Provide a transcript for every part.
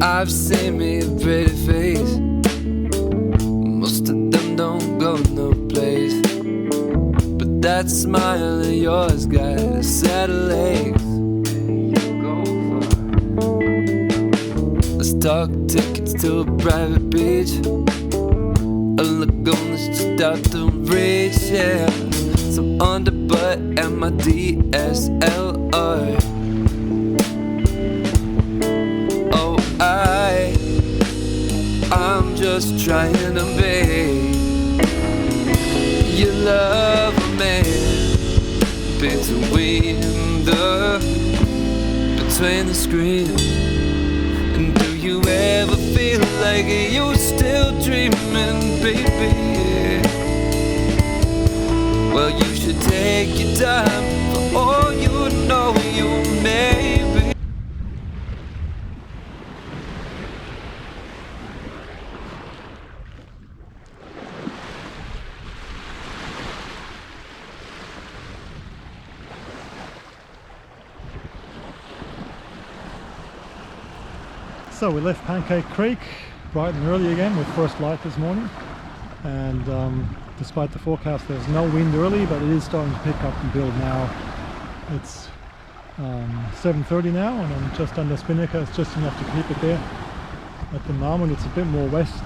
I've seen me a pretty face, most of them don't go no place, but that smile of yours got a set of legs. Let's talk tickets to a private beach, a lagoon that's just out to reach, yeah. Some underbutt and my DSLR. Oh, I'm just trying to be your lover, man, between the screens. And do you ever feel like you're still dreaming, baby? Yeah. Well, you should take your time, for all you know you may be. So we left Pancake Creek bright and early again with first light this morning, and despite the forecast there's no wind early, but it is starting to pick up and build now. It's 7:30 now and I'm just under spinnaker. It's just enough to keep it there. At the moment it's a bit more west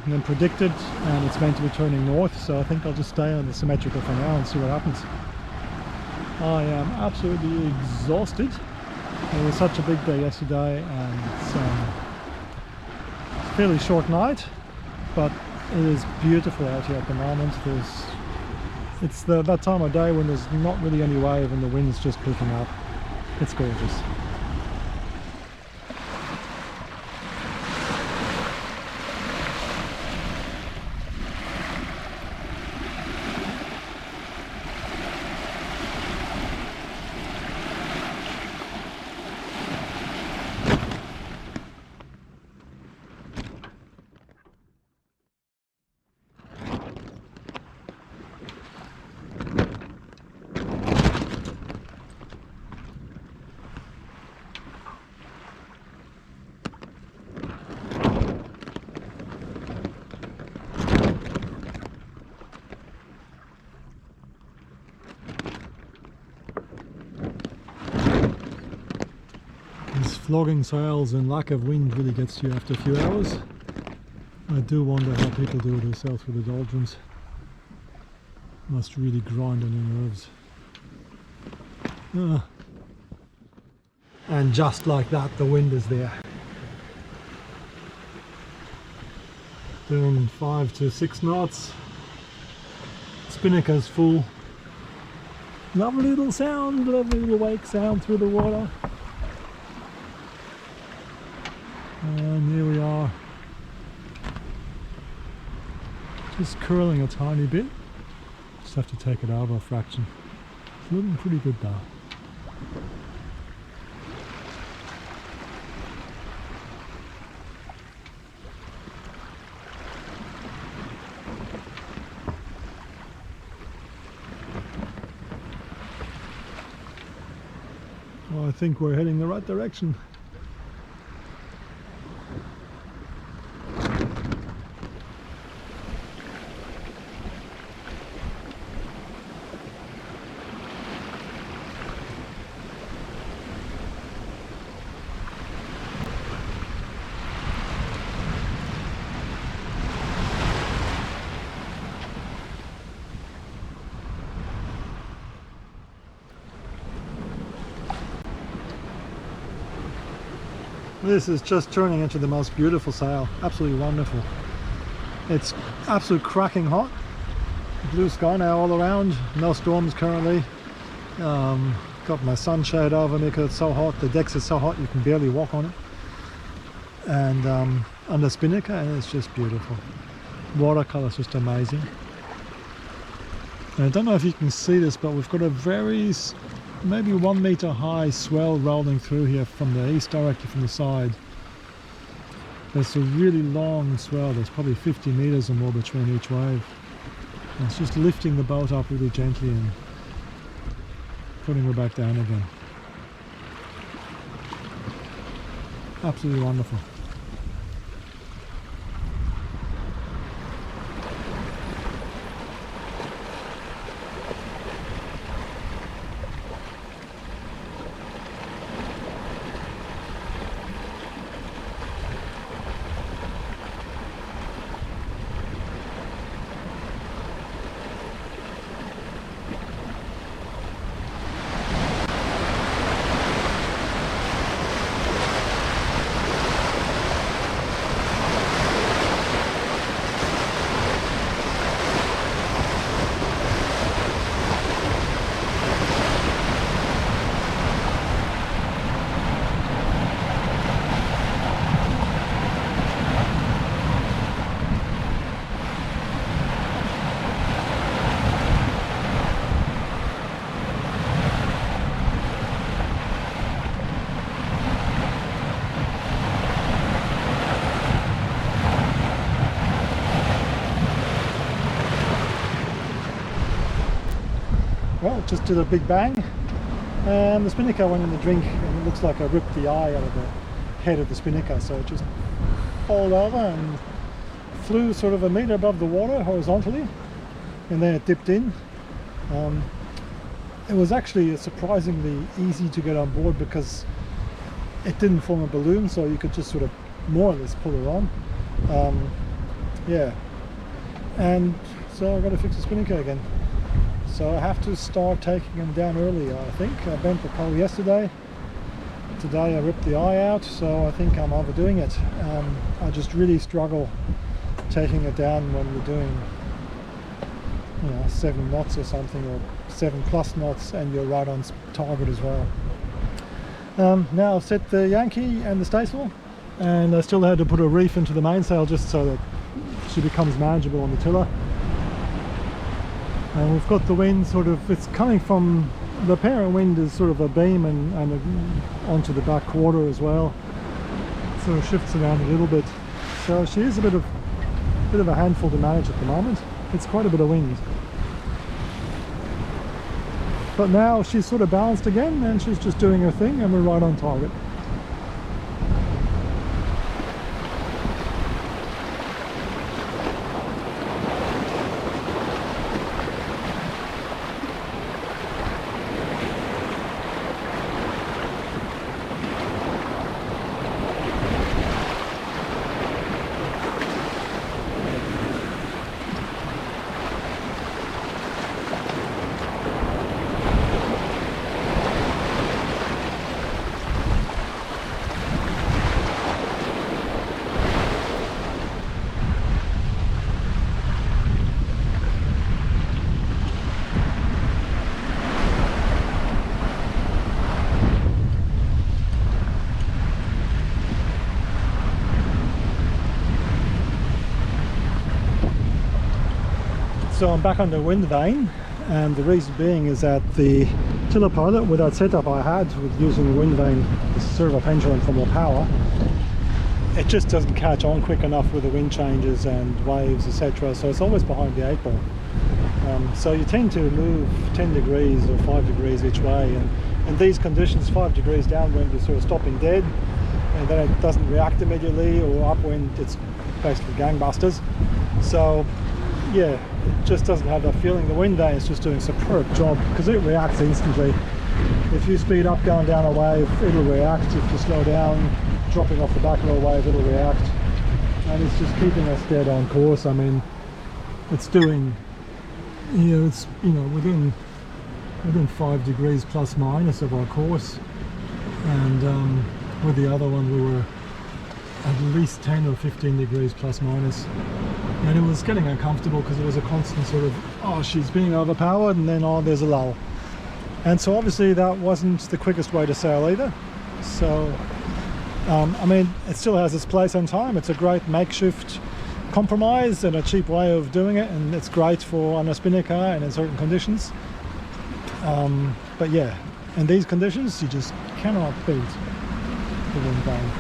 than predicted, and it's meant to be turning north, so I think I'll just stay on the symmetrical for now and see what happens. I am absolutely exhausted. It was such a big day yesterday, and it's a fairly short night, but it is beautiful out here at the moment. It's that time of day when there's not really any wave and the wind's just picking up. It's gorgeous. Flogging sails and lack of wind really gets to you after a few hours. I do wonder how people do it themselves with the doldrums. Must really grind on your nerves. And just like that, the wind is there. Doing 5 to 6 knots. Spinnaker's full. Lovely little sound, lovely little wake sound through the water. And here we are, just curling a tiny bit. Just have to take it over a fraction. It's looking pretty good though. Well, I think we're heading the right direction. This is just turning into the most beautiful sail, absolutely wonderful. It's absolutely cracking hot. Blue sky now all around, no storms currently. Got my sunshade over me because it's so hot, the decks are so hot you can barely walk on it. And under spinnaker, and it's just beautiful. Watercolor is just amazing. And I don't know if you can see this, but we've got a very maybe 1 meter high swell rolling through here from the east directly from the side. There's a really long swell, there's probably 50 meters or more between each wave. And it's just lifting the boat up really gently and putting her back down again. Absolutely wonderful. Well, it just did a big bang, and the spinnaker went in the drink, and it looks like I ripped the eye out of the head of the spinnaker, so it just rolled over and flew sort of a metre above the water horizontally, and then it dipped in. It was actually surprisingly easy to get on board because it didn't form a balloon, so you could just sort of more or less pull it on. Yeah, and so I've got to fix the spinnaker again. So I have to start taking them down earlier, I think. I bent the pole yesterday. Today I ripped the eye out, so I think I'm overdoing it. I just really struggle taking it down when we're doing 7 knots or something, or 7+ knots, and you're right on target as well. Now I've set the Yankee and the staysail, and I still had to put a reef into the mainsail just so that she becomes manageable on the tiller. And we've got the wind sort of, it's coming from, the parent wind is sort of a beam and onto the back quarter as well. It sort of shifts around a little bit. So she is a bit of a handful to manage at the moment. It's quite a bit of wind. But now she's sort of balanced again and she's just doing her thing and we're right on target. So I'm back on the wind vane, and the reason being is that the tiller pilot, with that setup I had with using the wind vane, the servo pendulum for more power, it just doesn't catch on quick enough with the wind changes and waves, etc. So it's always behind the 8 ball. So you tend to move 10 degrees or 5 degrees each way, and in these conditions 5 degrees downwind is sort of stopping dead, and then it doesn't react immediately, or upwind it's basically gangbusters. So yeah, it just doesn't have that feeling. The wind vane is just doing a superb job because it reacts instantly. If you speed up going down a wave, it'll react. If you slow down, dropping off the back of a wave, it'll react. And it's just keeping us dead on course. I mean, it's doing, it's within 5 degrees plus minus of our course. And with the other one we were at least 10 or 15 degrees plus minus, and it was getting uncomfortable because it was a constant sort of, oh, she's being overpowered, and then, oh, there's a lull. And so obviously that wasn't the quickest way to sail either. So I mean, it still has its place and time. It's a great makeshift compromise and a cheap way of doing it, and it's great for on a spinnaker and in certain conditions. But yeah, in these conditions you just cannot beat the wind vane.